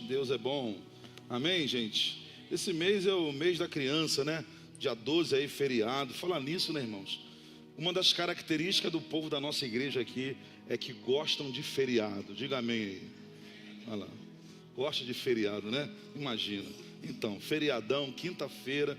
Deus é bom. Amém, gente? Esse mês é o mês da criança, né? Dia 12 aí, feriado. Falar nisso, né, irmãos? Uma das características do povo da nossa igreja aqui é que gostam de feriado. Diga amém aí. Olha lá. Gosta de feriado, né? Imagina. Então, feriadão, quinta-feira.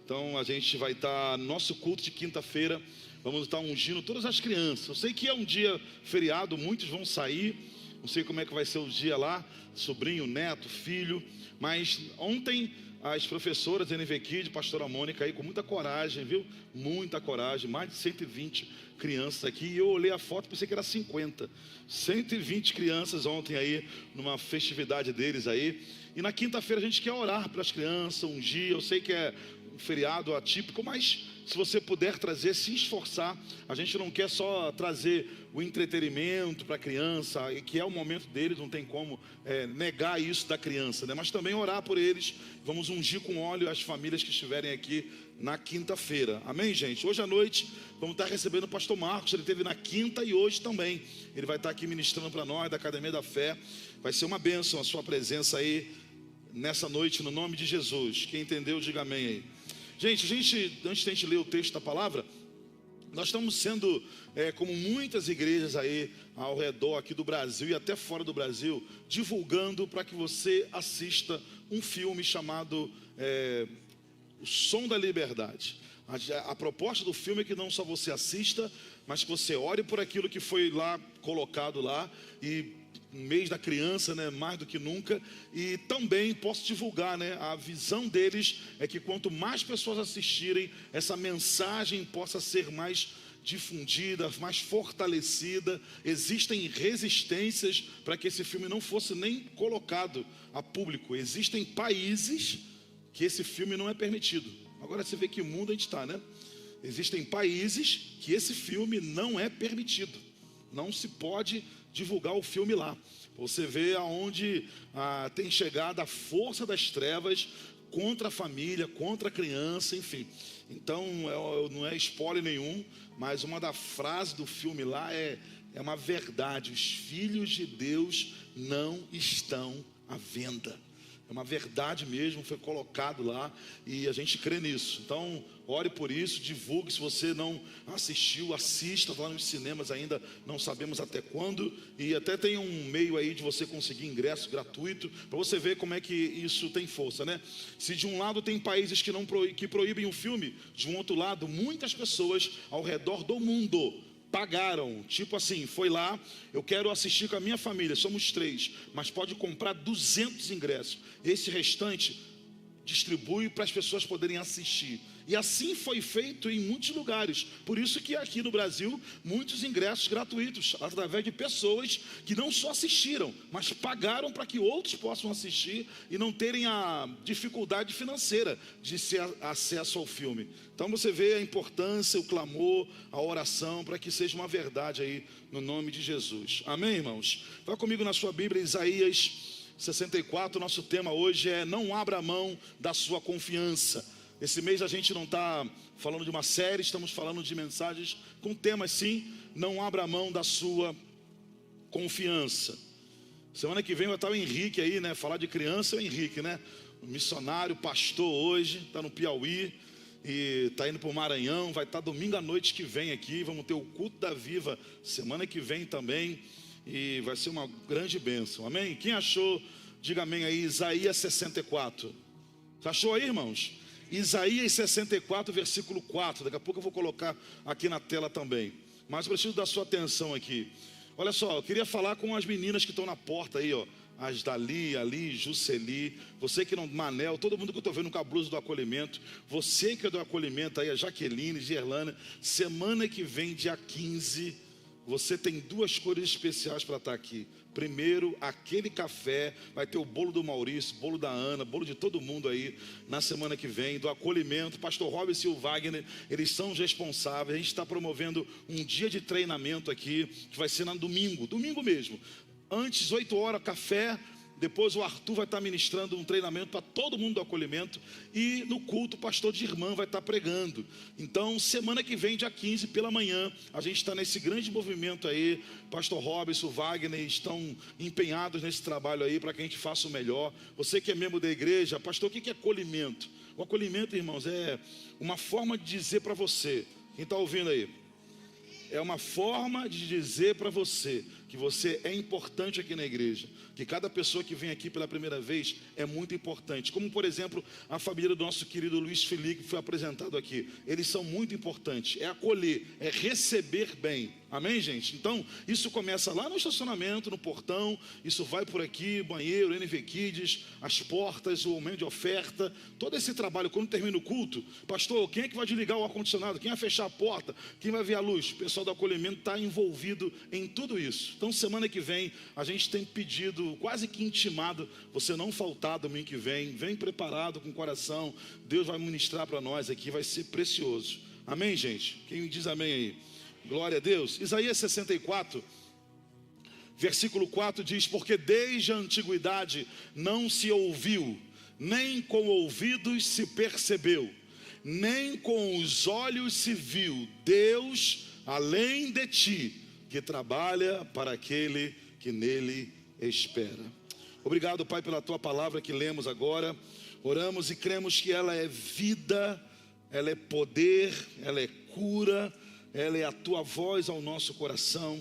Então, a gente vai estar, nosso culto de quinta-feira, vamos estar ungindo todas as crianças. Eu sei que é um dia feriado, muitos vão sair. Não sei como é que vai ser o dia lá, sobrinho, neto, filho. Mas ontem as professoras NV Kids, pastora Mônica aí, com muita coragem, viu? Muita coragem, mais de 120 crianças aqui. E eu olhei a foto e pensei que era 50. 120 crianças ontem aí, numa festividade deles aí. E na quinta-feira a gente quer orar pelas crianças, ungir. Eu sei que é um feriado atípico, mas se você puder trazer, se esforçar. A gente não quer só trazer o entretenimento para a criança, que é o momento deles, não tem como negar isso da criança, né? Mas também orar por eles. Vamos ungir com óleo as famílias que estiverem aqui na quinta-feira. Amém, gente? Hoje à noite vamos estar recebendo o pastor Marcos. Ele esteve na quinta e hoje também. Ele vai estar aqui ministrando para nós da Academia da Fé. Vai ser uma bênção a sua presença aí nessa noite, no nome de Jesus. Quem entendeu, diga amém aí. Gente, antes de a gente ler o texto da palavra, nós estamos sendo, como muitas igrejas aí ao redor aqui do Brasil e até fora do Brasil, divulgando para que você assista um filme chamado O Som da Liberdade. A proposta do filme é que não só você assista, mas que você ore por aquilo que foi lá colocado lá, e mês da criança, né, mais do que nunca. E também posso divulgar, né, a visão deles é que quanto mais pessoas assistirem, essa mensagem possa ser mais difundida, mais fortalecida. Existem resistências para que esse filme não fosse nem colocado a público. Existem países que esse filme não é permitido. Agora você vê que mundo a gente está, né? Existem países que esse filme não é permitido. Não se pode divulgar o filme lá. Você vê aonde tem chegado a força das trevas contra a família, contra a criança, enfim. Então, não é spoiler nenhum, mas uma das frases do filme lá é uma verdade: os filhos de Deus não estão à venda. É uma verdade mesmo, foi colocado lá e a gente crê nisso. Então, ore por isso, divulgue. Se você não assistiu, assista lá nos cinemas ainda, não sabemos até quando. E até tem um meio aí de você conseguir ingresso gratuito, para você ver como é que isso tem força, né? Se de um lado tem países que proíbem o filme, de um outro lado, muitas pessoas ao redor do mundo pagaram, tipo assim, foi lá, eu quero assistir com a minha família, somos 3, mas pode comprar 200 ingressos. Esse restante distribui para as pessoas poderem assistir. E assim foi feito em muitos lugares. Por isso que aqui no Brasil, muitos ingressos gratuitos, através de pessoas que não só assistiram, mas pagaram para que outros possam assistir e não terem a dificuldade financeira de ter acesso ao filme. Então você vê a importância, o clamor, a oração, para que seja uma verdade aí, no nome de Jesus. Amém, irmãos? Vá comigo na sua Bíblia, Isaías 64, nosso tema hoje é: não abra mão da sua confiança. Esse mês a gente não está falando de uma série, estamos falando de mensagens com temas sim. Não abra mão da sua confiança. Semana que vem vai estar o Henrique aí, né? Falar de criança é o Henrique, né? O missionário, pastor hoje, está no Piauí e está indo para o Maranhão. Vai estar domingo à noite que vem aqui. Vamos ter o culto da Viva semana que vem também. E vai ser uma grande bênção, amém? Quem achou, diga amém aí, Isaías 64. Você achou aí, irmãos? Isaías 64, versículo 4. Daqui a pouco eu vou colocar aqui na tela também. Mas eu preciso da sua atenção aqui. Olha só, eu queria falar com as meninas que estão na porta aí, ó. As Dali, Ali, Jusceli. Você que não, Manel, todo mundo que eu estou vendo com a blusa do acolhimento. Você que é do acolhimento aí, a Jaqueline, Gerlana. Semana que vem, dia 15, você tem 2 coisas especiais para estar aqui. Primeiro, aquele café, vai ter o bolo do Maurício, bolo da Ana, bolo de todo mundo aí na semana que vem, do acolhimento. Pastor Robson e o Wagner, eles são os responsáveis. A gente está promovendo um dia de treinamento aqui, que vai ser no domingo mesmo. Antes, 8 horas, café, Depois o Arthur vai estar ministrando um treinamento para todo mundo do acolhimento. E no culto o pastor de irmã vai estar pregando. Então semana que vem, dia 15, pela manhã, a gente está nesse grande movimento aí. Pastor Robson, Wagner estão empenhados nesse trabalho aí para que a gente faça o melhor. Você que é membro da igreja, pastor, o que é acolhimento? O acolhimento, irmãos, é uma forma de dizer para você, quem está ouvindo aí, é uma forma de dizer para você que você é importante aqui na igreja, que cada pessoa que vem aqui pela primeira vez é muito importante. Como, por exemplo, a família do nosso querido Luiz Felipe, que foi apresentado aqui. Eles são muito importantes, é acolher, é receber bem. Amém, gente? Então, isso começa lá no estacionamento, no portão, isso vai por aqui, banheiro, NV Kids, as portas, o aumento de oferta, todo esse trabalho. Quando termina o culto, pastor, quem é que vai desligar o ar-condicionado? Quem vai fechar a porta? Quem vai ver a luz? O pessoal do acolhimento está envolvido em tudo isso. Então, semana que vem, a gente tem pedido, quase que intimado, você não faltar domingo que vem preparado com o coração, Deus vai ministrar para nós aqui, vai ser precioso. Amém, gente? Quem diz amém aí? Glória a Deus. Isaías 64, versículo 4 diz: porque desde a antiguidade não se ouviu, nem com ouvidos se percebeu, nem com os olhos se viu Deus além de ti, que trabalha para aquele que nele espera. Obrigado, Pai, pela tua palavra que lemos agora. Oramos e cremos que ela é vida, ela é poder, ela é cura, ela é a tua voz ao nosso coração.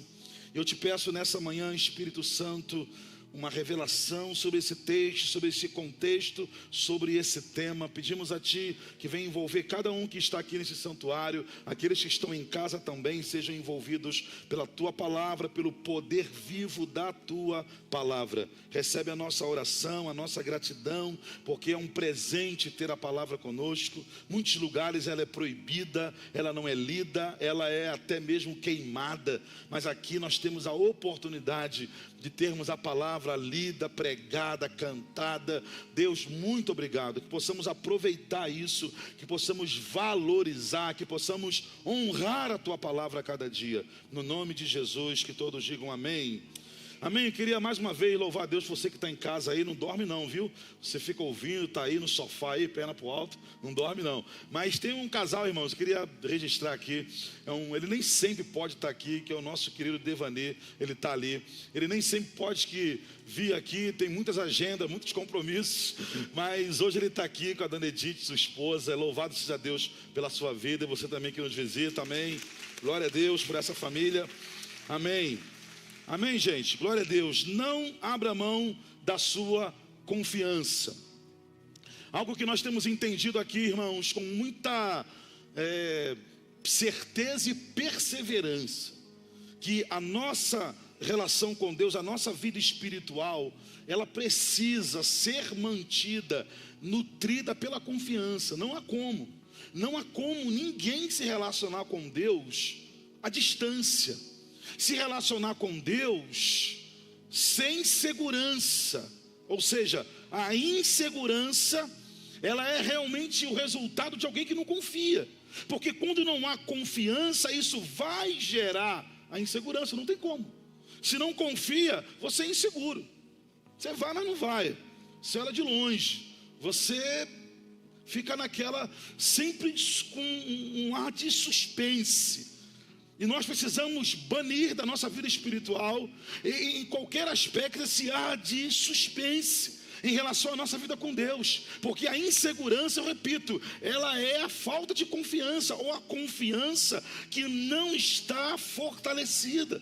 Eu te peço nessa manhã, Espírito Santo, uma revelação sobre esse texto, sobre esse contexto, sobre esse tema. Pedimos a Ti que venha envolver cada um que está aqui nesse santuário, aqueles que estão em casa também sejam envolvidos pela Tua palavra, pelo poder vivo da Tua palavra. Recebe a nossa oração, a nossa gratidão, porque é um presente ter a palavra conosco. Muitos lugares ela é proibida, ela não é lida, ela é até mesmo queimada, mas aqui nós temos a oportunidade de termos a palavra lida, pregada, cantada. Deus, muito obrigado, que possamos aproveitar isso, que possamos valorizar, que possamos honrar a Tua palavra a cada dia, no nome de Jesus, que todos digam amém. Amém. Eu queria mais uma vez louvar a Deus. Você que está em casa aí, não dorme não, viu? Você fica ouvindo, está aí no sofá aí, perna para o alto, não dorme não. Mas tem um casal, irmãos, queria registrar aqui, ele nem sempre pode estar aqui, que é o nosso querido Devanê. Ele está ali, ele nem sempre pode vir aqui, tem muitas agendas, muitos compromissos, mas hoje ele está aqui com a Dona Edith, sua esposa. Louvado seja Deus pela sua vida, e você também que nos visita, amém. Glória a Deus por essa família, amém. Amém, gente? Glória a Deus. Não abra mão da sua confiança. Algo que nós temos entendido aqui, irmãos, com muita certeza e perseverança, que a nossa relação com Deus, a nossa vida espiritual, ela precisa ser mantida, nutrida pela confiança. Não há como ninguém se relacionar com Deus à distância. Se relacionar com Deus sem segurança, ou seja, a insegurança, ela é realmente o resultado de alguém que não confia, porque quando não há confiança, isso vai gerar a insegurança. Não tem como. Se não confia, você é inseguro, você vai, mas não vai, você olha de longe, você fica naquela, sempre com um ar de suspense. E nós precisamos banir da nossa vida espiritual, em qualquer aspecto, esse ar de suspense em relação à nossa vida com Deus. Porque a insegurança, eu repito, ela é a falta de confiança, ou a confiança que não está fortalecida.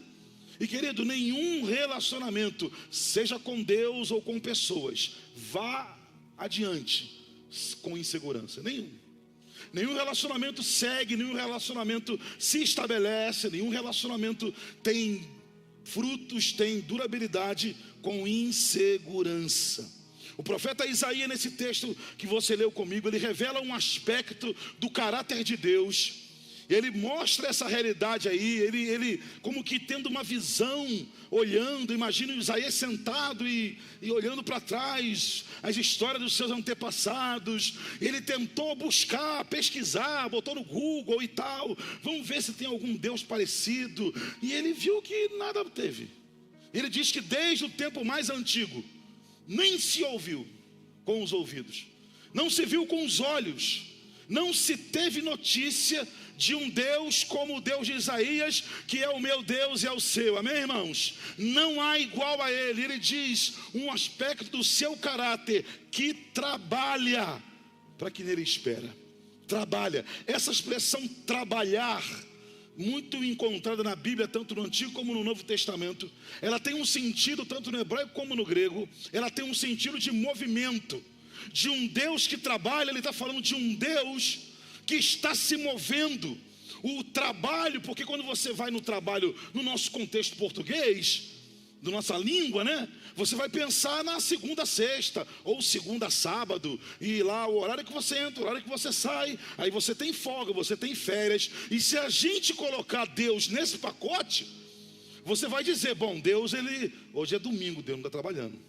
E querido, nenhum relacionamento, seja com Deus ou com pessoas, vá adiante com insegurança, nenhum relacionamento segue, nenhum relacionamento se estabelece, nenhum relacionamento tem frutos, tem durabilidade com insegurança. O profeta Isaías, nesse texto que você leu comigo, ele revela um aspecto do caráter de Deus. Ele mostra essa realidade aí, ele como que tendo uma visão, olhando, imagina Isaías sentado e olhando para trás, as histórias dos seus antepassados. Ele tentou buscar, pesquisar, botou no Google e tal, vamos ver se tem algum Deus parecido, e ele viu que nada teve. Ele diz que desde o tempo mais antigo, nem se ouviu com os ouvidos, não se viu com os olhos, não se teve notícia de um Deus como o Deus de Isaías, que é o meu Deus e é o seu, amém, irmãos? Não há igual a ele. Ele diz um aspecto do seu caráter, que trabalha para quem nele espera. Trabalha. Essa expressão trabalhar, muito encontrada na Bíblia, tanto no Antigo como no Novo Testamento, ela tem um sentido tanto no hebraico como no grego. Ela tem um sentido de movimento, de um Deus que trabalha. Ele está falando de um Deus que está se movendo. O trabalho, porque quando você vai no trabalho, no nosso contexto português, da nossa língua, né? Você vai pensar na segunda a sexta, ou segunda a sábado, e lá o horário que você entra, o horário que você sai, aí você tem folga, você tem férias. E se a gente colocar Deus nesse pacote, você vai dizer, bom, Deus, hoje é domingo, Deus não está trabalhando.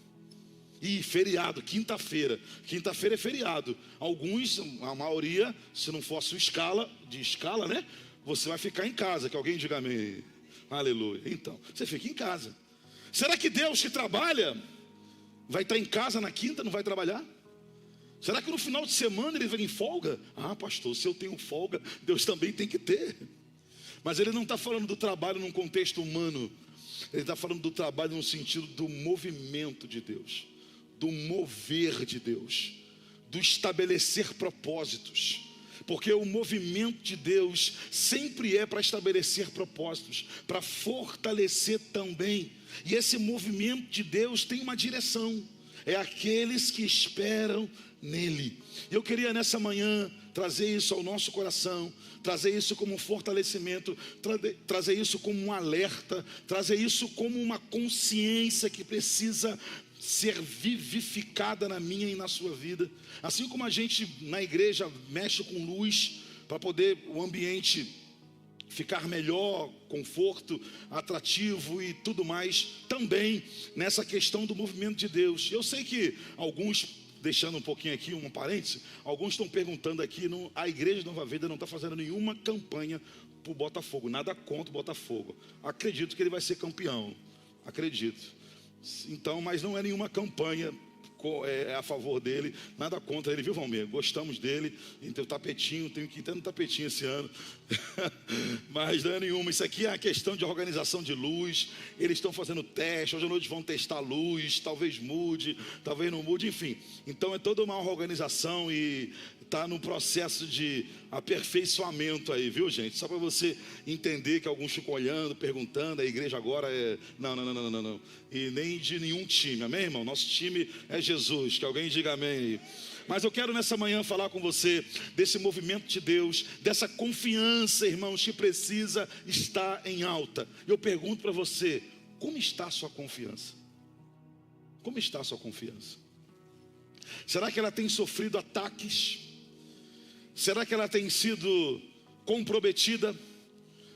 E feriado, quinta-feira é feriado. Alguns, a maioria, se não fosse escala, né? Você vai ficar em casa, que alguém diga amém, aleluia. Então, você fica em casa. Será que Deus que trabalha vai estar em casa na quinta, não vai trabalhar? Será que no final de semana ele vem em folga? Ah, pastor, se eu tenho folga, Deus também tem que ter. Mas ele não está falando do trabalho num contexto humano. Ele está falando do trabalho no sentido do movimento de Deus, do mover de Deus, do estabelecer propósitos. Porque o movimento de Deus sempre é para estabelecer propósitos, para fortalecer também. E esse movimento de Deus tem uma direção, é aqueles que esperam nele. Eu queria nessa manhã trazer isso ao nosso coração, trazer isso como um fortalecimento, trazer isso como um alerta, trazer isso como uma consciência que precisa ser vivificada na minha e na sua vida. Assim como a gente na igreja mexe com luz para poder o ambiente ficar melhor, conforto, atrativo e tudo mais, também nessa questão do movimento de Deus. Eu sei que alguns, deixando um pouquinho aqui, um parêntese, alguns estão perguntando aqui, a igreja de Nova Vida não está fazendo nenhuma campanha para o Botafogo, nada contra o Botafogo. Acredito que ele vai ser campeão, acredito. Então, mas não é nenhuma campanha a favor dele, nada contra ele, viu, Valmir? Gostamos dele, tem o tapetinho, tenho que ir até no tapetinho esse ano, mas não é nenhuma. Isso aqui é uma questão de organização de luz. Eles estão fazendo teste, hoje à noite vão testar luz, talvez mude, talvez não mude, enfim. Então é toda uma organização e está no processo de aperfeiçoamento aí, viu, gente? Só para você entender que alguns ficam olhando, perguntando, a igreja agora é... Não. E nem de nenhum time, amém, irmão? Nosso time é Jesus, que alguém diga amém. Mas eu quero nessa manhã falar com você desse movimento de Deus, dessa confiança, irmãos, que precisa estar em alta. Eu pergunto para você, como está a sua confiança? Como está a sua confiança? Será que ela tem sofrido ataques? Será que ela tem sido comprometida?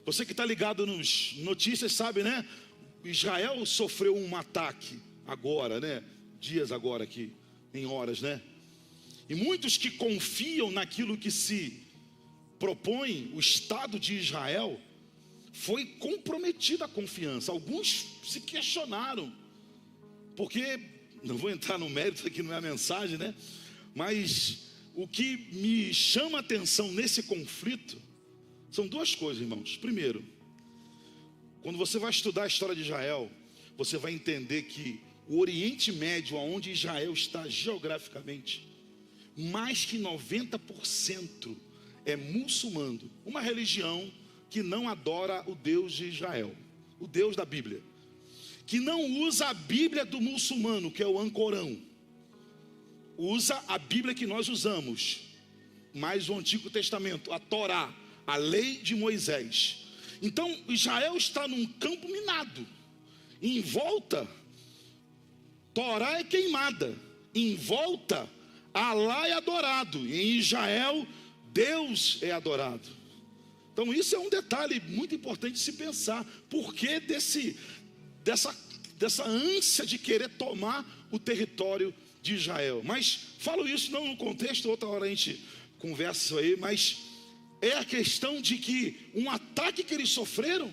Você que está ligado nos notícias sabe, né? Israel sofreu um ataque agora, né? Dias agora aqui, em horas, né? E muitos que confiam naquilo que se propõe, o Estado de Israel, foi comprometida a confiança. Alguns se questionaram, porque, não vou entrar no mérito aqui, não é a mensagem, né? Mas o que me chama a atenção nesse conflito são duas coisas, irmãos. Primeiro, quando você vai estudar a história de Israel, você vai entender que o Oriente Médio, onde Israel está geograficamente, mais que 90% é muçulmano, uma religião que não adora o Deus de Israel, o Deus da Bíblia, que não usa a Bíblia do muçulmano, que é o Ancorão, usa a Bíblia que nós usamos, mais o Antigo Testamento, a Torá, a lei de Moisés. Então Israel está num campo minado, em volta Torá é queimada, em volta Alá é adorado, e em Israel Deus é adorado. Então isso é um detalhe muito importante de se pensar. Por que dessa ânsia de querer tomar o território de Israel? Mas falo isso não no contexto, outra hora a gente conversa isso aí, mas é a questão de que um ataque que eles sofreram,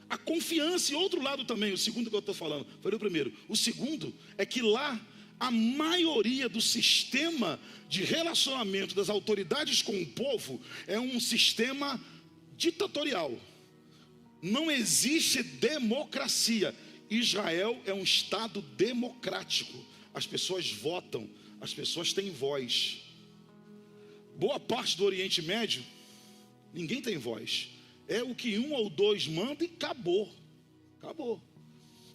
a confiança. E outro lado também, o segundo que eu estou falando, foi o primeiro. O segundo é que lá a maioria do sistema de relacionamento das autoridades com o povo é um sistema ditatorial. Não existe democracia. Israel é um estado democrático. As pessoas votam, as pessoas têm voz. Boa parte do Oriente Médio, ninguém tem voz. É o que um ou dois manda e acabou. Acabou.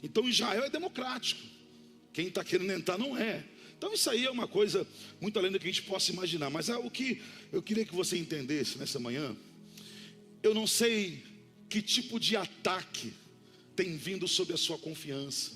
Então Israel é democrático. Quem está querendo entrar não é. Então isso aí é uma coisa muito além do que a gente possa imaginar. Mas é o que eu queria que você entendesse nessa manhã. Eu não sei que tipo de ataque tem vindo sobre a sua confiança.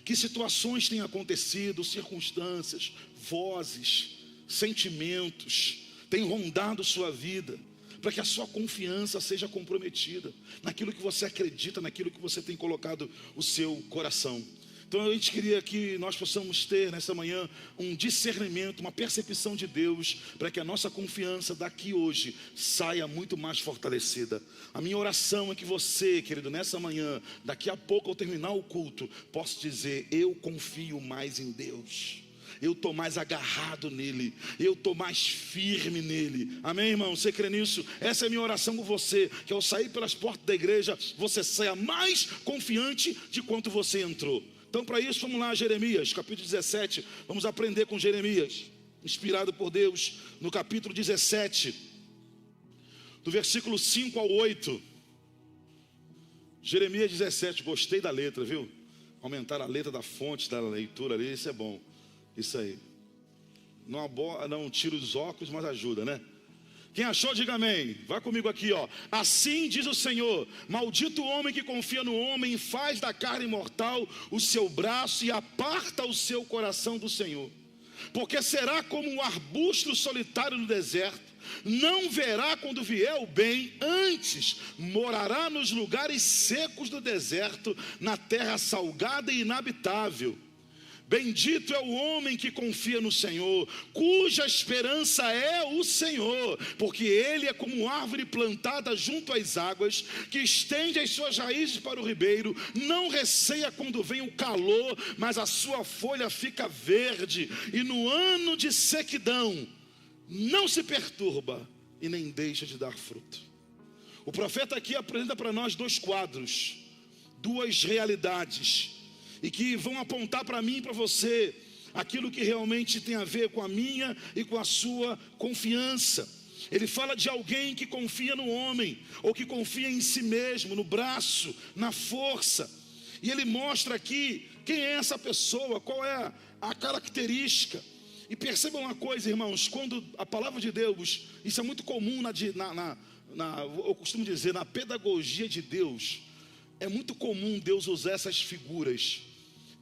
Que situações têm acontecido, circunstâncias, vozes, sentimentos têm rondado sua vida, para que a sua confiança seja comprometida naquilo que você acredita, naquilo que você tem colocado o seu coração. Então a gente queria que nós possamos ter nessa manhã um discernimento, uma percepção de Deus, para que a nossa confiança daqui hoje saia muito mais fortalecida. A minha oração é que você, querido, nessa manhã, daqui a pouco ao terminar o culto, possa dizer: eu confio mais em Deus. Eu estou mais agarrado nele, eu estou mais firme nele. Amém, irmão? Você crê nisso? Essa é a minha oração com você, que ao sair pelas portas da igreja, você saia mais confiante de quanto você entrou. Então para isso vamos lá, Jeremias, capítulo 17, vamos aprender com Jeremias, inspirado por Deus, no capítulo 17, do versículo 5 ao 8. Jeremias 17, gostei da letra, viu? Aumentar a letra da fonte da leitura ali, isso é bom. Isso aí. Não tira os óculos, mas ajuda, né? Quem achou, diga amém. Vai comigo aqui, ó. Assim diz o Senhor: maldito o homem que confia no homem e faz da carne mortal o seu braço e aparta o seu coração do Senhor. Porque será como um arbusto solitário no deserto, não verá quando vier o bem, antes morará nos lugares secos do deserto, na terra salgada e inabitável. Bendito é o homem que confia no Senhor, cuja esperança é o Senhor, porque ele é como árvore plantada junto às águas, que estende as suas raízes para o ribeiro, não receia quando vem o calor, mas a sua folha fica verde, e no ano de sequidão não se perturba e nem deixa de dar fruto. O profeta aqui apresenta para nós dois quadros, duas realidades, e que vão apontar para mim e para você aquilo que realmente tem a ver com a minha e com a sua confiança. Ele fala de alguém que confia no homem, ou que confia em si mesmo, no braço, na força. E ele mostra aqui quem é essa pessoa, qual é a característica. E percebam uma coisa, irmãos, quando a palavra de Deus, isso é muito comum eu costumo dizer, na pedagogia de Deus, é muito comum Deus usar essas figuras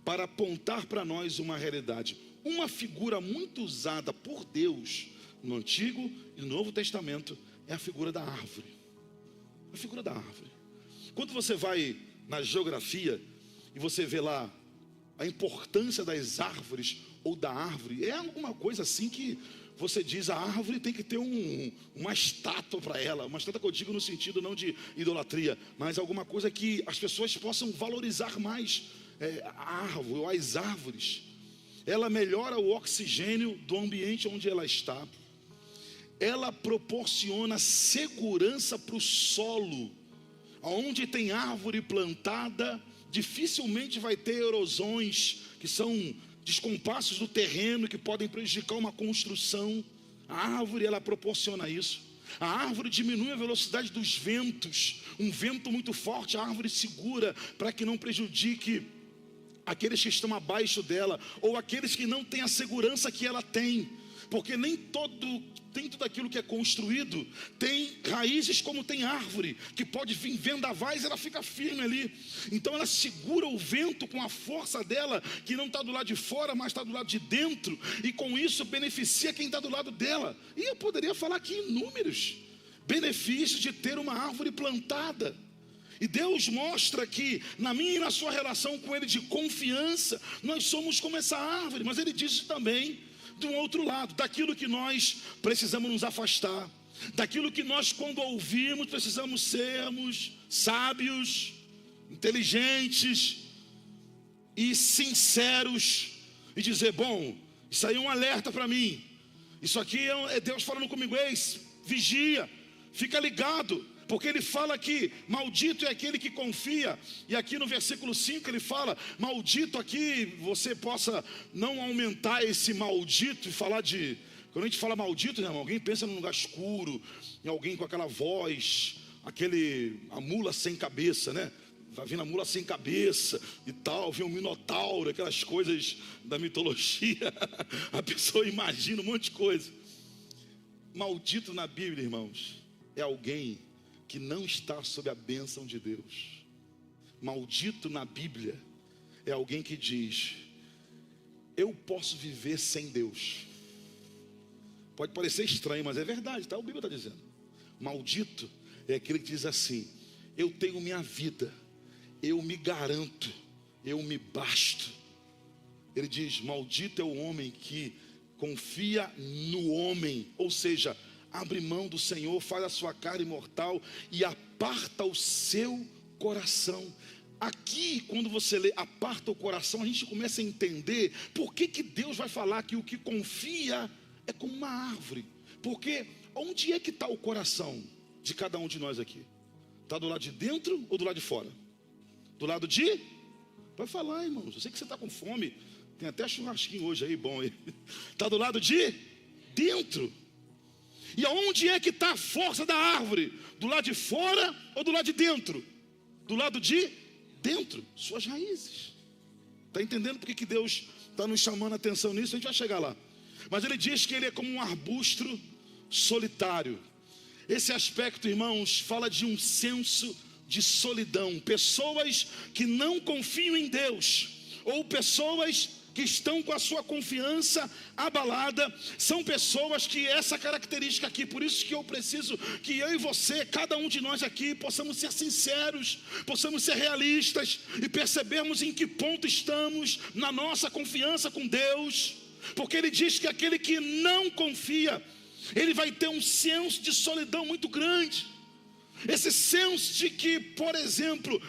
para apontar para nós uma realidade. Uma figura muito usada por Deus no Antigo e no Novo Testamento é a figura da árvore. A figura da árvore. Quando você vai na geografia e você vê lá a importância das árvores ou da árvore, é alguma coisa assim que você diz: a árvore tem que ter uma estátua para ela. Uma estátua que eu digo no sentido não de idolatria, mas alguma coisa que as pessoas possam valorizar mais a árvore ou as árvores. Ela melhora o oxigênio do ambiente onde ela está. Ela proporciona segurança para o solo. Onde tem árvore plantada, dificilmente vai ter erosões, que são descompassos do terreno que podem prejudicar uma construção. A árvore, ela proporciona isso. A árvore diminui a velocidade dos ventos. Um vento muito forte, a árvore segura para que não prejudique aqueles que estão abaixo dela, ou aqueles que não têm a segurança que ela tem, porque nem tudo aquilo que é construído tem raízes como tem árvore, que pode vir vendavais e ela fica firme ali. Então ela segura o vento com a força dela, que não está do lado de fora, mas está do lado de dentro, e com isso beneficia quem está do lado dela. E eu poderia falar aqui inúmeros benefícios de ter uma árvore plantada. E Deus mostra que na minha e na sua relação com Ele de confiança, nós somos como essa árvore. Mas Ele diz também de um outro lado, daquilo que nós precisamos nos afastar, daquilo que nós, quando ouvimos, precisamos sermos sábios, inteligentes e sinceros, e dizer: bom, isso aí é um alerta para mim. Isso aqui é Deus falando comigo: ei, vigia, fica ligado. Porque ele fala que maldito é aquele que confia. E aqui no versículo 5 ele fala: maldito aqui, você possa não aumentar esse maldito e falar de... Quando a gente fala maldito, né, irmão, alguém pensa num lugar escuro, em alguém com aquela voz, a mula sem cabeça, né? Vai vindo a mula sem cabeça e tal, vem um minotauro, aquelas coisas da mitologia. A pessoa imagina um monte de coisa. Maldito na Bíblia, irmãos, é alguém que não está sob a bênção de Deus. Maldito na Bíblia é alguém que diz: eu posso viver sem Deus. Pode parecer estranho, mas é verdade, tá? A Bíblia está dizendo. Maldito é aquele que diz assim: eu tenho minha vida, eu me garanto, eu me basto. Ele diz: maldito é o homem que confia no homem, ou seja, abre mão do Senhor, faz a sua carne mortal e aparta o seu coração. Aqui, quando você lê aparta o coração, a gente começa a entender por que Deus vai falar que o que confia é como uma árvore. Porque onde é que está o coração de cada um de nós aqui? Está do lado de dentro ou do lado de fora? Do lado de... Vai falar, irmãos, eu sei que você está com fome. Tem até churrasquinho hoje aí, bom aí. Está do lado de dentro. E aonde é que está a força da árvore? Do lado de fora ou do lado de dentro? Do lado de dentro, suas raízes. Está entendendo por que Deus está nos chamando a atenção nisso? A gente vai chegar lá. Mas ele diz que ele é como um arbusto solitário. Esse aspecto, irmãos, fala de um senso de solidão. Pessoas que não confiam em Deus, ou pessoas que estão com a sua confiança abalada, são pessoas que essa característica aqui, por isso que eu preciso que eu e você, cada um de nós aqui, possamos ser sinceros, possamos ser realistas e percebermos em que ponto estamos na nossa confiança com Deus, porque ele diz que aquele que não confia, ele vai ter um senso de solidão muito grande, esse senso de que, por exemplo,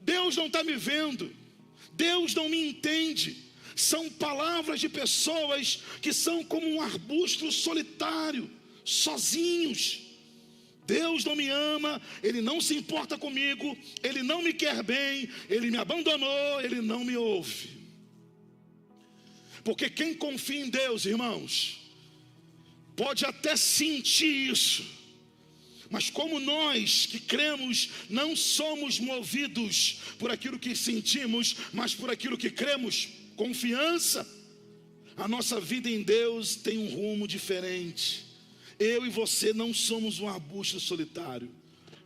Deus não está me vendo, Deus não me entende. São palavras de pessoas que são como um arbusto solitário, sozinhos. Deus não me ama, Ele não se importa comigo, Ele não me quer bem, Ele me abandonou, Ele não me ouve. Porque quem confia em Deus, irmãos, pode até sentir isso, mas como nós que cremos não somos movidos por aquilo que sentimos, mas por aquilo que cremos, confiança, a nossa vida em Deus tem um rumo diferente. Eu e você não somos um arbusto solitário,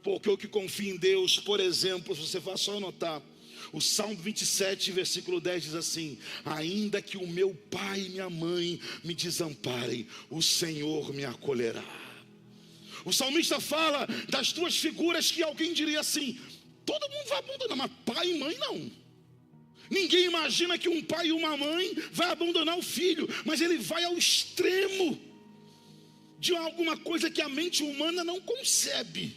porque o que confia em Deus, por exemplo, se você vai só anotar, o Salmo 27, versículo 10 diz assim: ainda que o meu pai e minha mãe me desamparem, o Senhor me acolherá. O salmista fala das duas figuras que alguém diria assim: todo mundo vai abandonar, mas pai e mãe não. Ninguém imagina que um pai e uma mãe vai abandonar o filho, mas ele vai ao extremo de alguma coisa que a mente humana não concebe,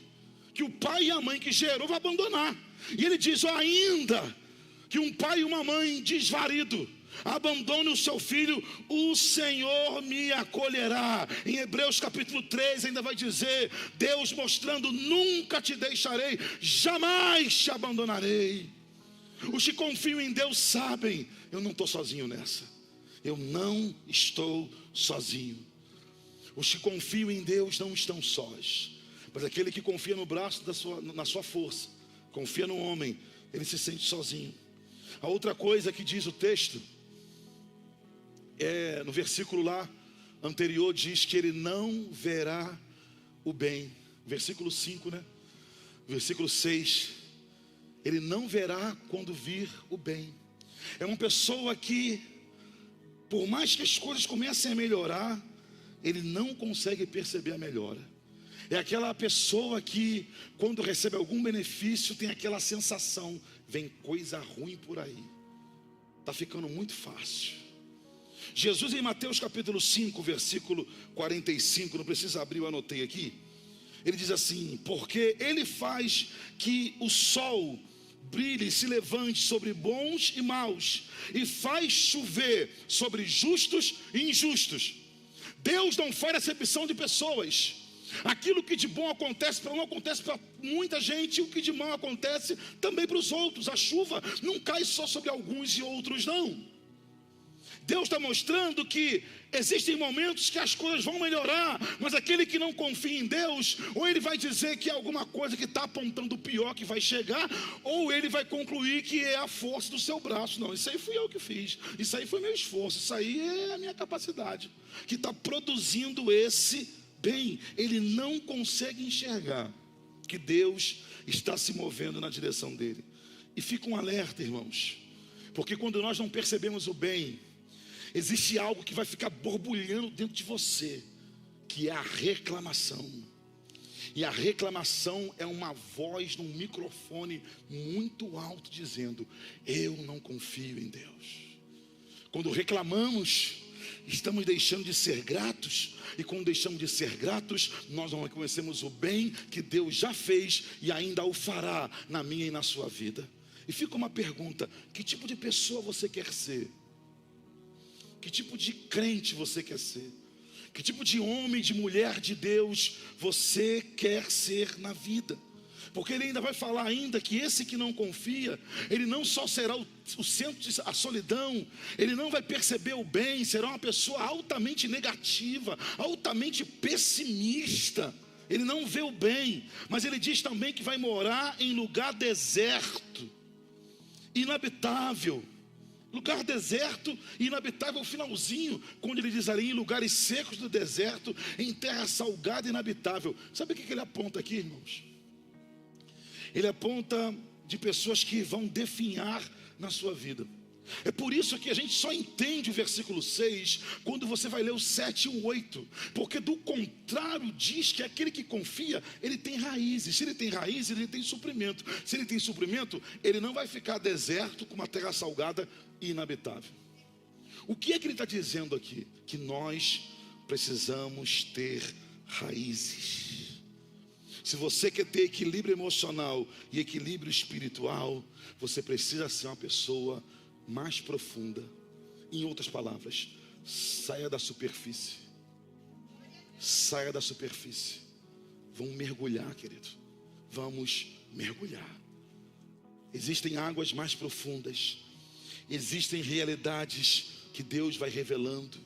que o pai e a mãe que gerou vai abandonar. E ele diz: ainda que um pai e uma mãe desvarido abandone o seu filho, o Senhor me acolherá. Em Hebreus capítulo 3 ainda vai dizer, Deus mostrando: nunca te deixarei, jamais te abandonarei. Os que confiam em Deus sabem: eu não estou sozinho nessa, eu não estou sozinho. Os que confiam em Deus não estão sós, mas aquele que confia no braço na sua força, confia no homem, ele se sente sozinho. A outra coisa que diz o texto, no versículo lá anterior, diz que ele não verá o bem. Versículo 5, né? Versículo 6, ele não verá quando vir o bem. É uma pessoa que, por mais que as coisas comecem a melhorar, ele não consegue perceber a melhora. É aquela pessoa que, quando recebe algum benefício, tem aquela sensação: vem coisa ruim por aí, está ficando muito fácil. Jesus, em Mateus capítulo 5, versículo 45, não precisa abrir, eu anotei aqui. Ele diz assim: porque ele faz que o sol brilhe e se levante sobre bons e maus, e faz chover sobre justos e injustos. Deus não faz acepção de pessoas. Aquilo que de bom acontece para um, acontece para muita gente, e o que de mal acontece também para os outros. A chuva não cai só sobre alguns e outros não. Deus está mostrando que existem momentos que as coisas vão melhorar, mas aquele que não confia em Deus, ou ele vai dizer que é alguma coisa que está apontando o pior que vai chegar, ou ele vai concluir que é a força do seu braço. Não, isso aí fui eu que fiz, isso aí foi meu esforço, isso aí é a minha capacidade que está produzindo esse bem. Ele não consegue enxergar que Deus está se movendo na direção dele. E fica um alerta, irmãos, porque quando nós não percebemos o bem, existe algo que vai ficar borbulhando dentro de você, que é a reclamação. E a reclamação é uma voz num microfone muito alto dizendo: eu não confio em Deus. Quando reclamamos, estamos deixando de ser gratos. E quando deixamos de ser gratos, nós não reconhecemos o bem que Deus já fez e ainda o fará na minha e na sua vida. E fica uma pergunta: que tipo de pessoa você quer ser? Que tipo de crente você quer ser? Que tipo de homem, de mulher de Deus você quer ser na vida? Porque ele ainda vai falar ainda que esse que não confia, ele não só será o centro da solidão, ele não vai perceber o bem, será uma pessoa altamente negativa, altamente pessimista. Ele não vê o bem, mas ele diz também que vai morar em lugar deserto, inabitável. Lugar deserto e inabitável, o finalzinho, quando ele diz ali: em lugares secos do deserto, em terra salgada e inabitável. Sabe o que ele aponta aqui, irmãos? Ele aponta de pessoas que vão definhar na sua vida. É por isso que a gente só entende o versículo 6 quando você vai ler o 7 e o 8, porque do contrário diz que aquele que confia, ele tem raízes. Se ele tem raízes, ele tem suprimento. Se ele tem suprimento, ele não vai ficar deserto com uma terra salgada e inabitável. O que é que ele está dizendo aqui? Que nós precisamos ter raízes. Se você quer ter equilíbrio emocional e equilíbrio espiritual, você precisa ser uma pessoa mais profunda. Em outras palavras, saia da superfície. Saia da superfície. Vamos mergulhar, querido. Vamos mergulhar. Existem águas mais profundas. Existem realidades que Deus vai revelando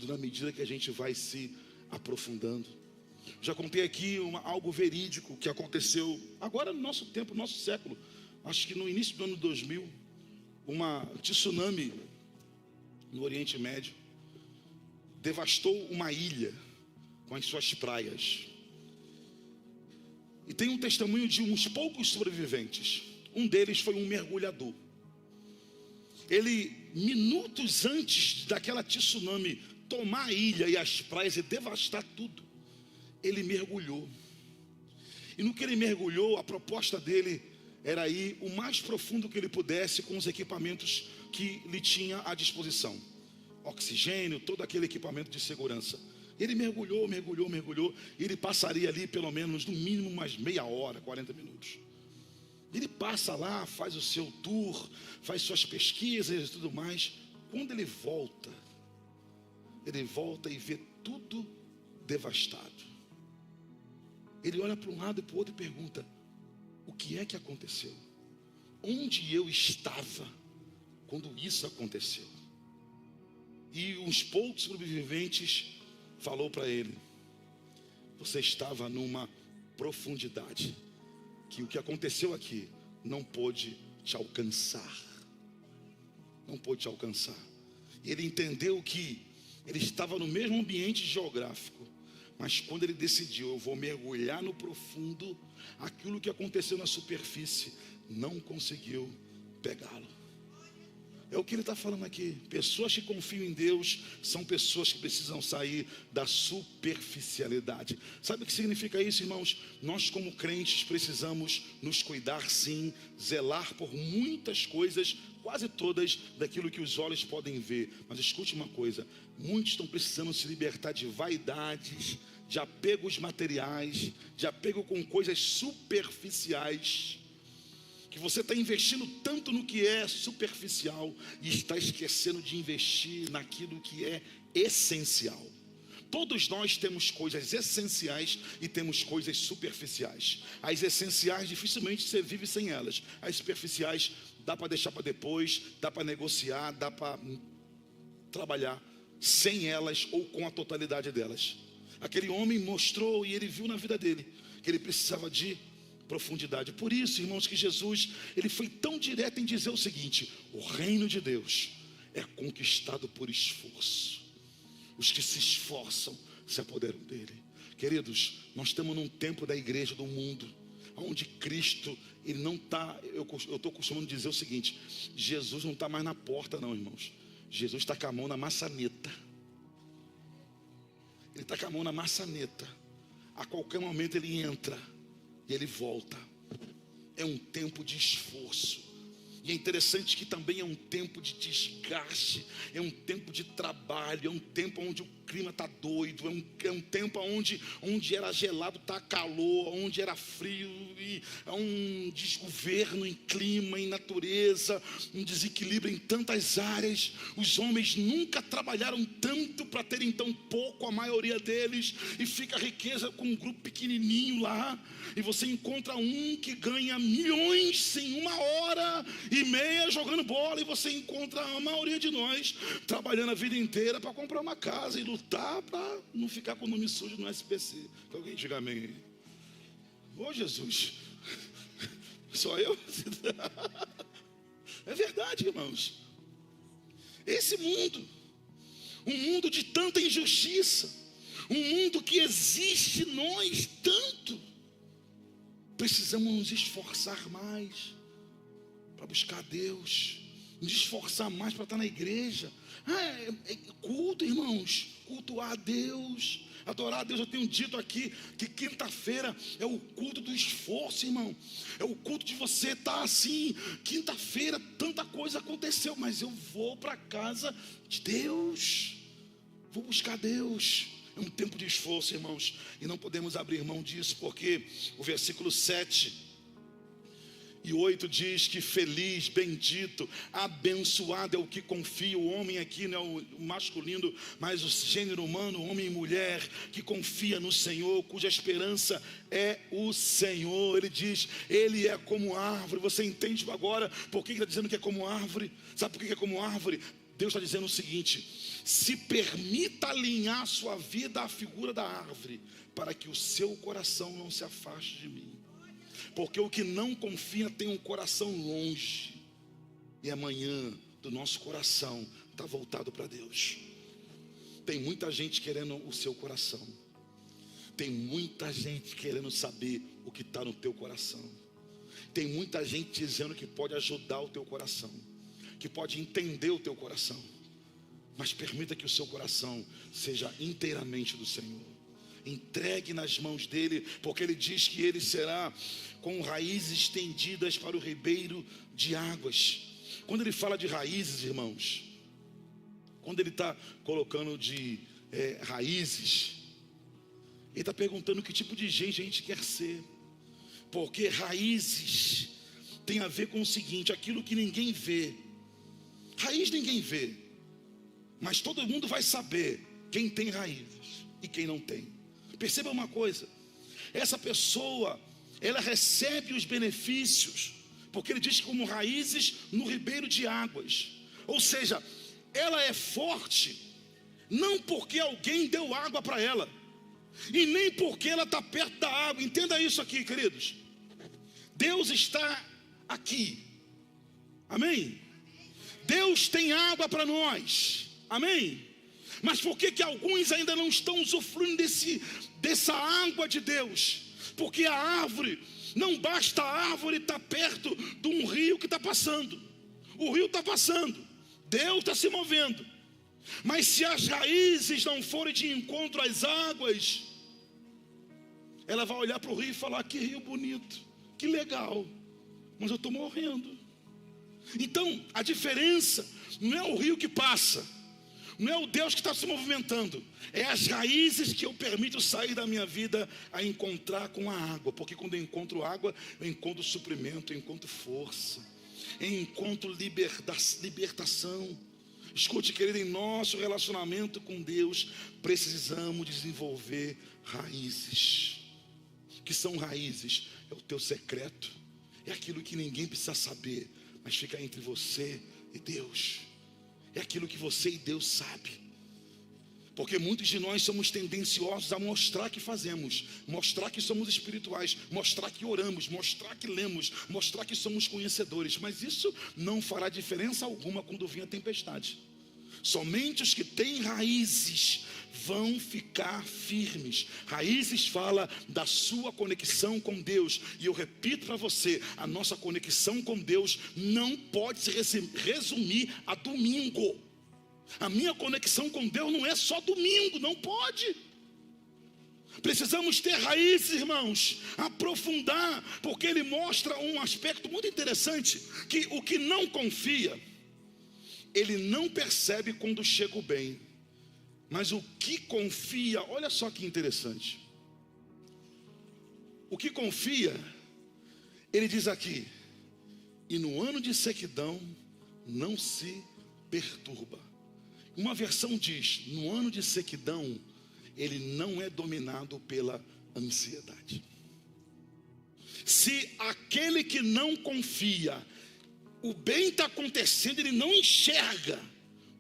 na medida que a gente vai se aprofundando. Já contei aqui algo verídico que aconteceu agora no nosso tempo, no nosso século. Acho que no início do ano 2000, uma tsunami no Oriente Médio devastou uma ilha com as suas praias. E tem um testemunho de uns poucos sobreviventes. Um deles foi um mergulhador. Ele, minutos antes daquela tsunami tomar a ilha e as praias e devastar tudo, ele mergulhou. E no que ele mergulhou, a proposta dele era ir o mais profundo que ele pudesse com os equipamentos que lhe tinha à disposição. Oxigênio, todo aquele equipamento de segurança. Ele mergulhou, e ele passaria ali pelo menos, no mínimo, umas meia hora, 40 minutos. Ele passa lá, faz o seu tour, faz suas pesquisas e tudo mais. Quando ele volta e vê tudo devastado. Ele olha para um lado e para o outro e pergunta: o que é que aconteceu? Onde eu estava quando isso aconteceu? E uns poucos sobreviventes falou para ele: você estava numa profundidade que o que aconteceu aqui não pôde te alcançar. Não pôde te alcançar. E ele entendeu que ele estava no mesmo ambiente geográfico, mas quando ele decidiu: eu vou mergulhar no profundo, aquilo que aconteceu na superfície não conseguiu pegá-lo. É o que ele está falando aqui. Pessoas que confiam em Deus são pessoas que precisam sair da superficialidade. Sabe o que significa isso, irmãos? Nós, como crentes, precisamos nos cuidar, sim, zelar por muitas coisas, quase todas daquilo que os olhos podem ver. Mas escute uma coisa: muitos estão precisando se libertar de vaidades, de apegos materiais, de apego com coisas superficiais. que você está investindo tanto no que é superficial e está esquecendo de investir naquilo que é essencial. Todos nós temos coisas essenciais e temos coisas superficiais. As essenciais dificilmente você vive sem elas. As superficiais dá para deixar para depois, dá para negociar, dá para trabalhar sem elas ou com a totalidade delas. Aquele homem mostrou e ele viu na vida dele que ele precisava de profundidade. Por isso, irmãos, que Jesus, ele foi tão direto em dizer o seguinte: o reino de Deus é conquistado por esforço. Os que se esforçam se apoderam dele. Queridos, nós estamos num tempo da igreja do mundo, onde Cristo, ele não está, eu estou costumando dizer o seguinte: Jesus não está mais na porta não, irmãos. Jesus está com a mão na maçaneta. Ele está com a mão na maçaneta. A qualquer momento ele entra e ele volta. É um tempo de esforço. E é interessante que também é um tempo de desgaste, é um tempo de trabalho, é um tempo onde o clima está doido, é um tempo onde era gelado está calor, onde era frio, e há um desgoverno em clima, em natureza, um desequilíbrio em tantas áreas. Os homens nunca trabalharam tanto para terem tão pouco, a maioria deles, e fica a riqueza com um grupo pequenininho lá, e você encontra um que ganha milhões em 1h30 jogando bola, e você encontra a maioria de nós trabalhando a vida inteira para comprar uma casa e lutar para não ficar com o nome sujo no SPC. Que alguém diga amém. Ô Jesus, só eu? É verdade, irmãos. Esse mundo, um mundo de tanta injustiça, um mundo que existe nós tanto, precisamos nos esforçar mais para buscar Deus, nos esforçar mais para estar na igreja. Culto, irmãos, cultuar a Deus, adorar a Deus. Eu tenho dito aqui que quinta-feira é o culto do esforço, irmão. É o culto de você estar assim. Quinta-feira tanta coisa aconteceu, mas eu vou para a casa de Deus, vou buscar Deus. É um tempo de esforço, irmãos, e não podemos abrir mão disso, porque o versículo 7 e 8 diz que feliz, bendito, abençoado é o que confia. O homem aqui não é o masculino, mas o gênero humano, homem e mulher, que confia no Senhor, cuja esperança é o Senhor. Ele diz, ele é como árvore. Você entende agora por que ele está dizendo que é como árvore? Sabe por que é como árvore? Deus está dizendo o seguinte: se permita alinhar sua vida à figura da árvore, para que o seu coração não se afaste de mim. Porque o que não confia tem um coração longe, e amanhã do nosso coração está voltado para Deus. Tem muita gente querendo o seu coração, tem muita gente querendo saber o que está no teu coração, tem muita gente dizendo que pode ajudar o teu coração, que pode entender o teu coração, mas permita que o seu coração seja inteiramente do Senhor. Entregue nas mãos dele, porque ele diz que ele será com raízes estendidas para o ribeiro de águas. Quando ele fala de raízes, irmãos, quando ele está colocando de raízes, ele está perguntando que tipo de gente a gente quer ser. Porque raízes tem a ver com o seguinte: aquilo que ninguém vê. Raiz ninguém vê, mas todo mundo vai saber quem tem raízes e quem não tem. Perceba uma coisa: essa pessoa, ela recebe os benefícios, porque ele diz que como raízes no ribeiro de águas. Ou seja, ela é forte, não porque alguém deu água para ela, e nem porque ela está perto da água. Entenda isso aqui, queridos. Deus está aqui, amém? Deus tem água para nós, amém? Mas por que alguns ainda não estão usufruindo dessa água de Deus? Porque a árvore, não basta a árvore estar perto de um rio que está passando. O rio está passando, Deus está se movendo, mas se as raízes não forem de encontro às águas, ela vai olhar para o rio e falar: que rio bonito, que legal, mas eu estou morrendo. Então a diferença não é o rio que passa, não é o Deus que está se movimentando, é as raízes que eu permito sair da minha vida a encontrar com a água. Porque quando eu encontro água, eu encontro suprimento, eu encontro força, eu encontro libertação. Escute, querido, em nosso relacionamento com Deus, precisamos desenvolver raízes. Que são raízes? É o teu secreto, é aquilo que ninguém precisa saber, mas fica entre você e Deus. É aquilo que você e Deus sabe. Porque muitos de nós somos tendenciosos a mostrar que fazemos, mostrar que somos espirituais, mostrar que oramos, mostrar que lemos, mostrar que somos conhecedores. Mas isso não fará diferença alguma quando vir a tempestade. Somente os que têm raízes vão ficar firmes. Raízes fala da sua conexão com Deus. E eu repito para você, a nossa conexão com Deus não pode se resumir a domingo. A minha conexão com Deus não é só domingo, não pode. Precisamos ter raízes, irmãos, aprofundar, porque ele mostra um aspecto muito interessante, que o que não confia, ele não percebe quando chega o bem, mas o que confia, olha só que interessante, o que confia, ele diz aqui, e no ano de sequidão não se perturba. Uma versão diz, no ano de sequidão, ele não é dominado pela ansiedade. Se aquele que não confia, o bem está acontecendo, ele não enxerga.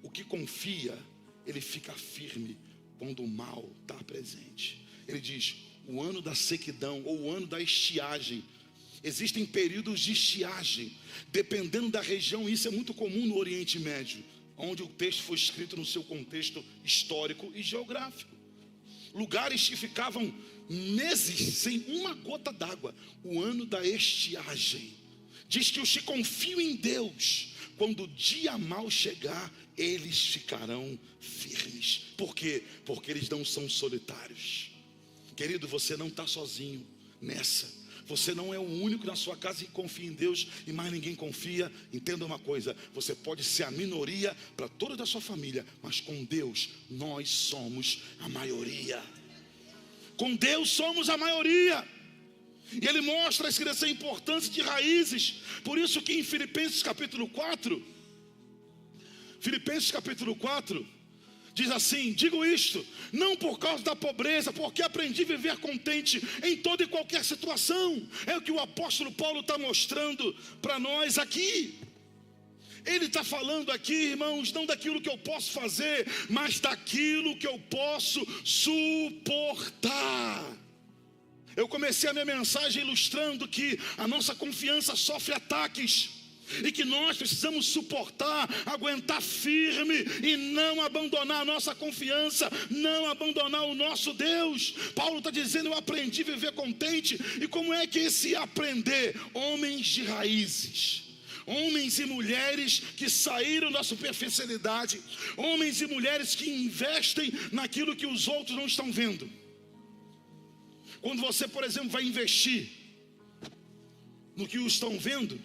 O que confia, ele fica firme quando o mal está presente. Ele diz, o ano da sequidão ou o ano da estiagem. Existem períodos de estiagem, dependendo da região. Isso é muito comum no Oriente Médio, onde o texto foi escrito no seu contexto histórico e geográfico. Lugares que ficavam meses sem uma gota d'água. O ano da estiagem. Diz que os que confiam em Deus, quando o dia mau chegar, eles ficarão firmes. Por quê? Porque eles não são solitários. Querido, você não está sozinho nessa. Você não é o único na sua casa que confia em Deus e mais ninguém confia. Entenda uma coisa, você pode ser a minoria para toda a sua família, mas com Deus nós somos a maioria. Com Deus somos a maioria. E ele mostra essa importância de raízes. Por isso que em Filipenses capítulo 4, diz assim, digo isto, não por causa da pobreza, porque aprendi a viver contente em toda e qualquer situação. É o que o apóstolo Paulo está mostrando para nós aqui. Ele está falando aqui, irmãos, não daquilo que eu posso fazer, mas daquilo que eu posso suportar. Eu comecei a minha mensagem ilustrando que a nossa confiança sofre ataques e que nós precisamos suportar, aguentar firme e não abandonar a nossa confiança, não abandonar o nosso Deus. Paulo está dizendo, eu aprendi a viver contente. E como é que esse aprender? Homens de raízes, homens e mulheres que saíram da superficialidade, homens e mulheres que investem naquilo que os outros não estão vendo. Quando você, por exemplo, vai investir no que os estão vendo,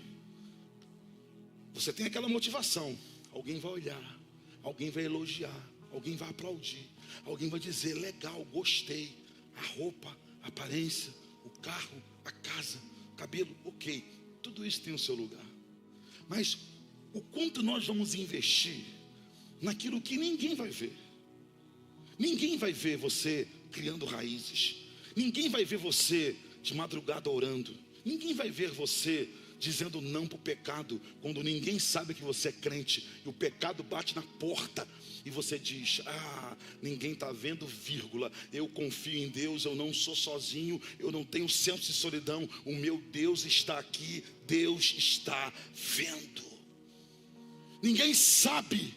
você tem aquela motivação. Alguém vai olhar, alguém vai elogiar, alguém vai aplaudir, alguém vai dizer, legal, gostei. A roupa, a aparência, o carro, a casa, o cabelo, ok. Tudo isso tem o seu lugar. Mas o quanto nós vamos investir naquilo que ninguém vai ver? Ninguém vai ver você criando raízes. Ninguém vai ver você de madrugada orando. Ninguém vai ver você dizendo não para o pecado, quando ninguém sabe que você é crente e o pecado bate na porta e você diz, ninguém está vendo, vírgula, eu confio em Deus, eu não sou sozinho, eu não tenho senso de solidão, o meu Deus está aqui, Deus está vendo. Ninguém sabe,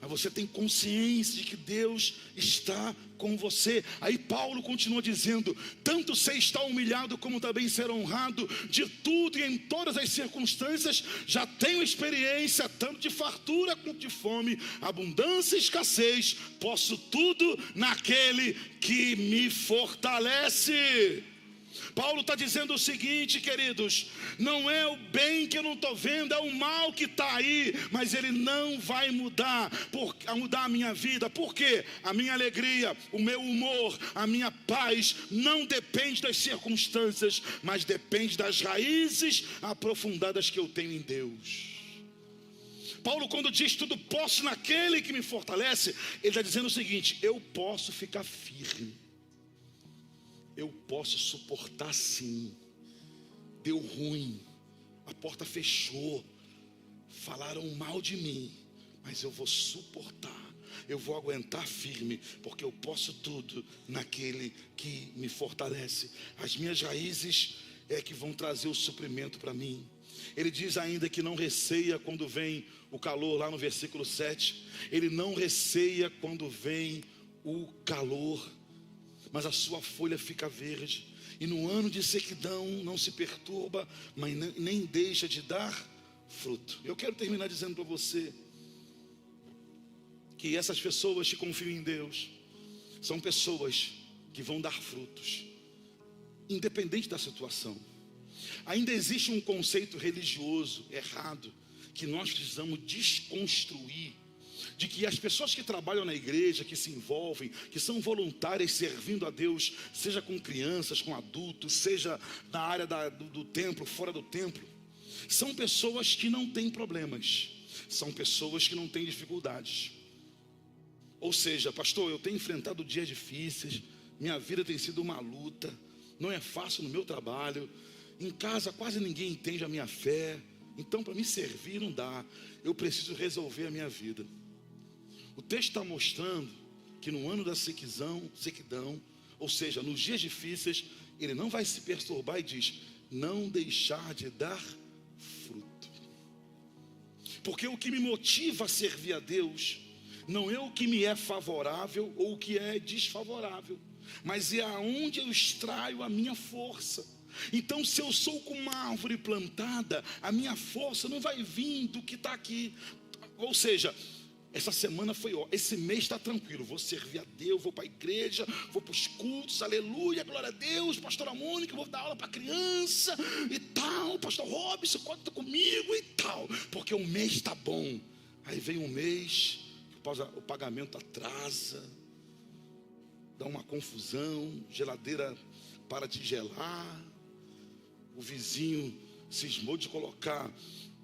mas você tem consciência de que Deus está com você. Aí Paulo continua dizendo, tanto sei estar humilhado como também ser honrado, de tudo e em todas as circunstâncias já tenho experiência, tanto de fartura quanto de fome, abundância e escassez, posso tudo naquele que me fortalece. Paulo está dizendo o seguinte, queridos: não é o bem que eu não estou vendo, é o mal que está aí, mas ele não vai mudar a minha vida. Por quê? A minha alegria, o meu humor, a minha paz não depende das circunstâncias, mas depende das raízes aprofundadas que eu tenho em Deus. Paulo, quando diz tudo posso naquele que me fortalece, ele está dizendo o seguinte: eu posso ficar firme, eu posso suportar sim. Deu ruim, a porta fechou, falaram mal de mim, mas eu vou suportar, eu vou aguentar firme, porque eu posso tudo naquele que me fortalece. As minhas raízes é que vão trazer o suprimento para mim. Ele diz ainda que não receia quando vem o calor, lá no versículo 7. Ele não receia quando vem o calor, mas a sua folha fica verde, e no ano de sequidão não se perturba, mas nem deixa de dar fruto. Eu quero terminar dizendo para você que essas pessoas que confiam em Deus são pessoas que vão dar frutos, independente da situação. Ainda existe um conceito religioso errado que nós precisamos desconstruir, de que as pessoas que trabalham na igreja, que se envolvem, que são voluntárias servindo a Deus, seja com crianças, com adultos, seja na área do templo, fora do templo, são pessoas que não têm problemas, são pessoas que não têm dificuldades. Ou seja, pastor, eu tenho enfrentado dias difíceis, minha vida tem sido uma luta, não é fácil no meu trabalho, em casa quase ninguém entende a minha fé, então para me servir não dá, eu preciso resolver a minha vida. O texto está mostrando que no ano da sequidão, ou seja, nos dias difíceis, ele não vai se perturbar, e diz: não deixar de dar fruto. Porque o que me motiva a servir a Deus não é o que me é favorável ou o que é desfavorável, mas é aonde eu extraio a minha força. Então, se eu sou como uma árvore plantada, a força não vai vir do que está aqui. Ou seja, essa semana esse mês está tranquilo, vou servir a Deus, vou para a igreja, vou para os cultos, aleluia, glória a Deus, pastora Mônica, vou dar aula para criança e tal, pastor Robson, conta comigo e tal, porque o mês está bom. Aí vem um mês, o pagamento atrasa, dá uma confusão, geladeira para de gelar, o vizinho cismou de colocar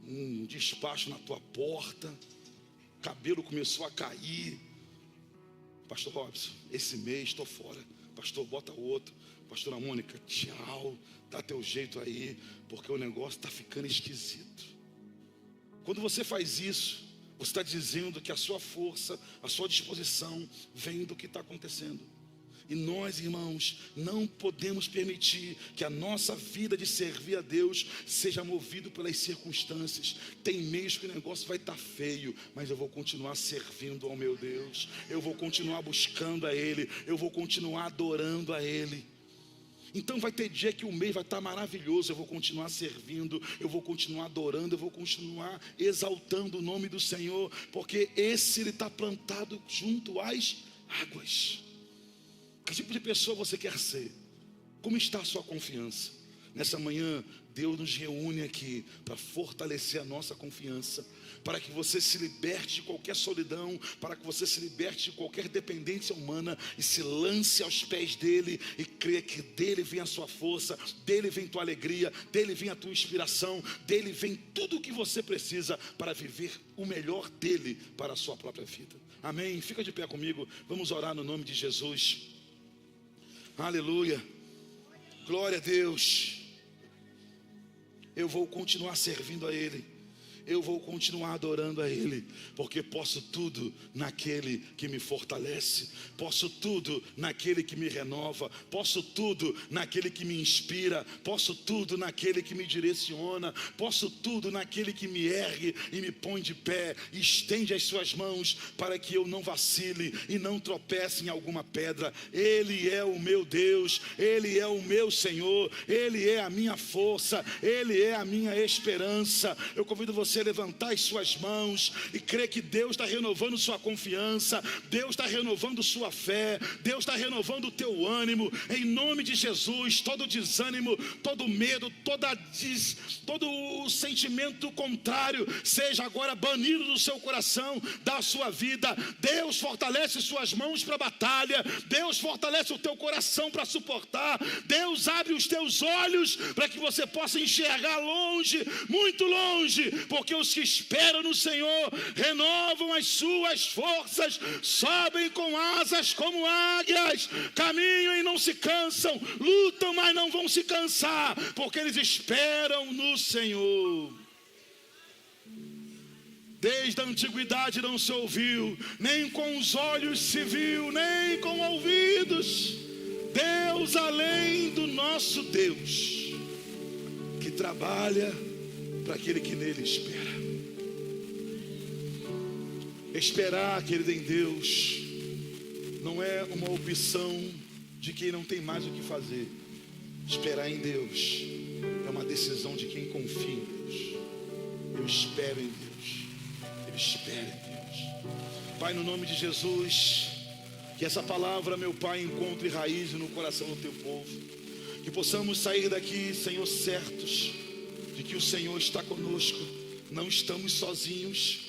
um despacho na tua porta, cabelo começou a cair. Pastor Robson, esse mês estou fora. Pastor, bota outro. Pastora Mônica, tchau, dá teu jeito aí, porque o negócio está ficando esquisito. Quando você faz isso, você está dizendo que a sua força, a sua disposição vem do que está acontecendo. E nós, irmãos, não podemos permitir que a nossa vida de servir a Deus seja movido pelas circunstâncias. Tem mês que o negócio vai estar feio, mas eu vou continuar servindo ao meu Deus, eu vou continuar buscando a Ele, eu vou continuar adorando a Ele. Então vai ter dia que o mês vai estar maravilhoso, eu vou continuar servindo, eu vou continuar adorando, eu vou continuar exaltando o nome do Senhor, porque Ele está plantado junto às águas. Que tipo de pessoa você quer ser? Como está a sua confiança? Nessa manhã, Deus nos reúne aqui para fortalecer a nossa confiança, para que você se liberte de qualquer solidão, para que você se liberte de qualquer dependência humana e se lance aos pés dele e creia que dele vem a sua força, dele vem tua alegria, dele vem a tua inspiração, dele vem tudo o que você precisa para viver o melhor dele para a sua própria vida. Amém? Fica de pé comigo, vamos orar no nome de Jesus. Aleluia, glória a Deus. Eu vou continuar servindo a Ele, eu vou continuar adorando a Ele, porque posso tudo naquele que me fortalece, posso tudo naquele que me renova, posso tudo naquele que me inspira, posso tudo naquele que me direciona, posso tudo naquele que me ergue e me põe de pé, e estende as suas mãos para que eu não vacile e não tropece em alguma pedra. Ele é o meu Deus, Ele é o meu Senhor, Ele é a minha força, Ele é a minha esperança. Eu convido você você levantar as suas mãos e crer que Deus está renovando sua confiança, Deus está renovando sua fé, Deus está renovando o teu ânimo, em nome de Jesus. Todo desânimo, todo medo, todo o sentimento contrário seja agora banido do seu coração, da sua vida. Deus fortalece suas mãos para a batalha, Deus fortalece o teu coração para suportar, Deus abre os teus olhos para que você possa enxergar longe, muito longe, porque os que esperam no Senhor renovam as suas forças, sobem com asas como águias, caminham e não se cansam, lutam, mas não vão se cansar, porque eles esperam no Senhor. Desde a antiguidade não se ouviu, nem com os olhos se viu, nem com ouvidos, Deus além do nosso Deus, que trabalha para aquele que nele espera. Esperar, querido, em Deus não é uma opção de quem não tem mais o que fazer. Esperar em Deus é uma decisão de quem confia em Deus. Eu espero em Deus. Eu espero em Deus. Pai, no nome de Jesus, que essa palavra, meu Pai, encontre raiz no coração do teu povo. Que possamos sair daqui, Senhor, certos de que o Senhor está conosco. Não estamos sozinhos.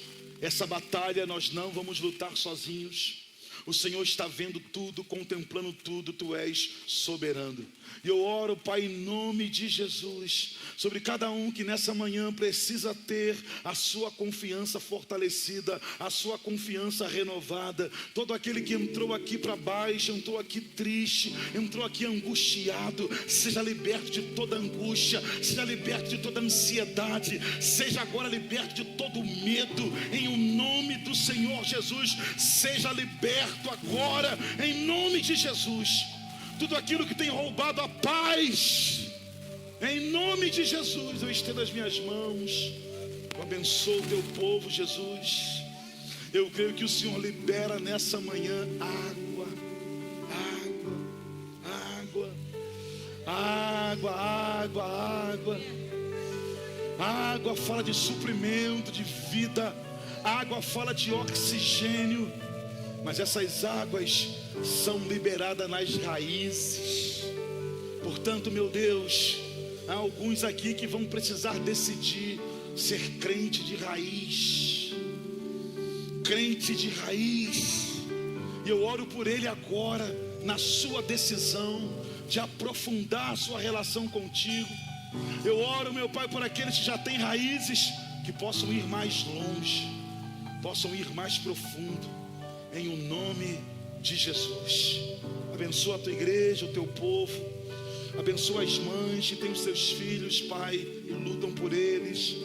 Essa batalha nós não vamos lutar sozinhos. O Senhor está vendo tudo, contemplando tudo. Tu és soberano. E eu oro, Pai, em nome de Jesus, sobre cada um que nessa manhã precisa ter a sua confiança fortalecida, a sua confiança renovada. Todo aquele que entrou aqui para baixo, entrou aqui triste, entrou aqui angustiado, seja liberto de toda angústia, seja liberto de toda ansiedade, seja agora liberto de todo medo, em o nome do Senhor Jesus. Seja liberto agora, em nome de Jesus. Tudo aquilo que tem roubado a paz, em nome de Jesus, eu estendo as minhas mãos, eu abençoo o teu povo, Jesus. Eu creio que o Senhor libera nessa manhã água, água, água, água, água. Água fala de suprimento, de vida. Água fala de oxigênio. Mas essas águas são liberadas nas raízes. Portanto, meu Deus, há alguns aqui que vão precisar decidir ser crente de raiz. Crente de raiz. E eu oro por ele agora, na sua decisão de aprofundar a sua relação contigo. Eu oro, meu Pai, por aqueles que já têm raízes, que possam ir mais longe, possam ir mais profundo. Em o nome de Jesus. Abençoa a tua igreja, o teu povo. Abençoa as mães que têm os seus filhos, Pai, e lutam por eles.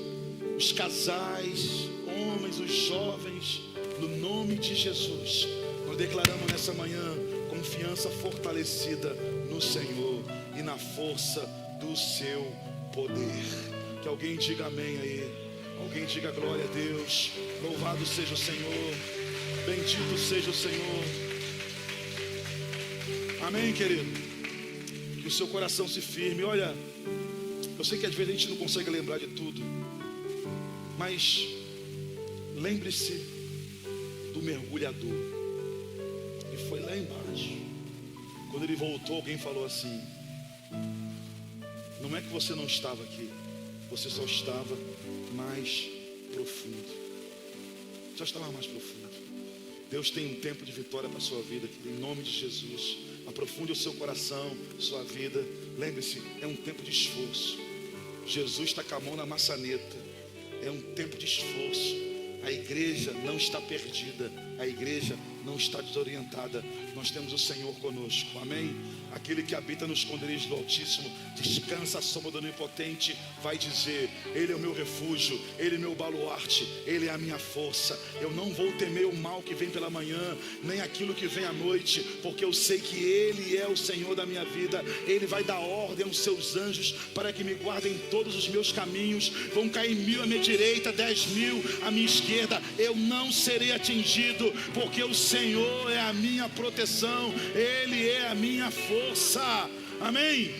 Os casais, homens, os jovens. No nome de Jesus, nós declaramos nessa manhã confiança fortalecida no Senhor e na força do seu poder. Que alguém diga amém aí. Alguém diga glória a Deus. Louvado seja o Senhor. Bendito seja o Senhor. Amém, querido. Que o seu coração se firme. Olha, eu sei que às vezes a gente não consegue lembrar de tudo, mas lembre-se do mergulhador que foi lá embaixo. Quando ele voltou, alguém falou assim: não é que você não estava aqui, você só estava mais profundo. Só estava mais profundo. Deus tem um tempo de vitória para a sua vida, em nome de Jesus. Aprofunde o seu coração, sua vida. Lembre-se, é um tempo de esforço. Jesus está com a mão na maçaneta. É um tempo de esforço. A igreja não está perdida, a igreja não está desorientada. Nós temos o Senhor conosco, amém? Aquele que habita nos esconderijos do Altíssimo, descansa à sombra do Onipotente, vai dizer: Ele é o meu refúgio, Ele é o meu baluarte, Ele é a minha força. Eu não vou temer o mal que vem pela manhã, nem aquilo que vem à noite, porque eu sei que Ele é o Senhor da minha vida. Ele vai dar ordem aos seus anjos para que me guardem em todos os meus caminhos. Vão cair 1000 à minha direita, 10.000 à minha esquerda. Eu não serei atingido, porque o Senhor é a minha proteção, Ele é a minha força. Amém?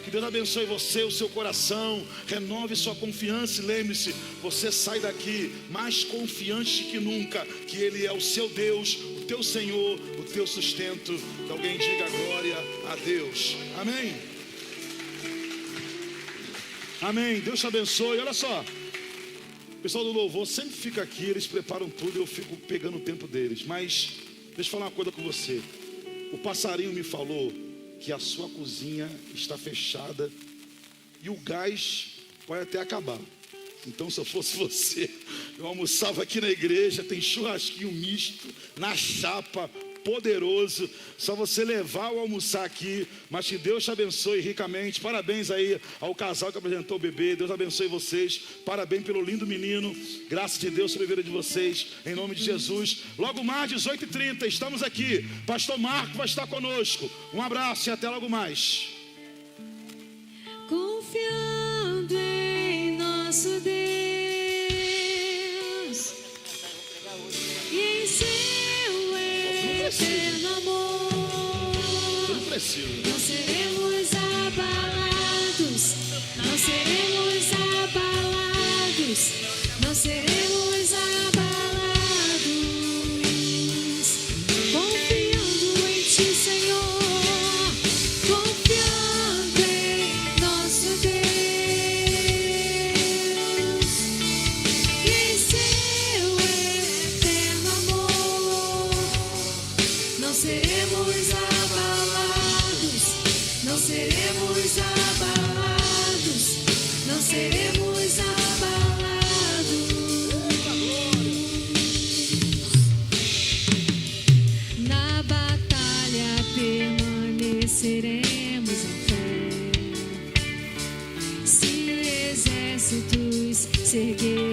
Que Deus abençoe você, o seu coração. Renove sua confiança e lembre-se, você sai daqui mais confiante que nunca, que Ele é o seu Deus, o teu Senhor, o teu sustento. Que alguém diga glória a Deus. Amém. Amém. Deus te abençoe. Olha só, o pessoal do louvor sempre fica aqui, eles preparam tudo, eu fico pegando o tempo deles. Mas deixa eu falar uma coisa com você. O passarinho me falou que a sua cozinha está fechada e o gás pode até acabar. Então, se eu fosse você, eu almoçava aqui na igreja, tem churrasquinho misto, na chapa, poderoso. Só você levar o almoçar aqui. Mas que Deus te abençoe ricamente. Parabéns aí ao casal que apresentou o bebê. Deus abençoe vocês. Parabéns pelo lindo menino. Graças de Deus sobre a vida de vocês, em nome de Jesus. Logo mais 18h30 estamos aqui. Pastor Marco vai estar conosco. Um abraço e até logo mais. Confiando em nosso Deus e em seu eterno amor, Não seremos abalados, não seremos abalados, não seremos abalados, confiando em Ti, Senhor, confiando em nosso Deus e em seu eterno amor, não seremos abalados, não seremos abalados, não seremos abalados. Na batalha permaneceremos em fé. Se exércitos se erguerem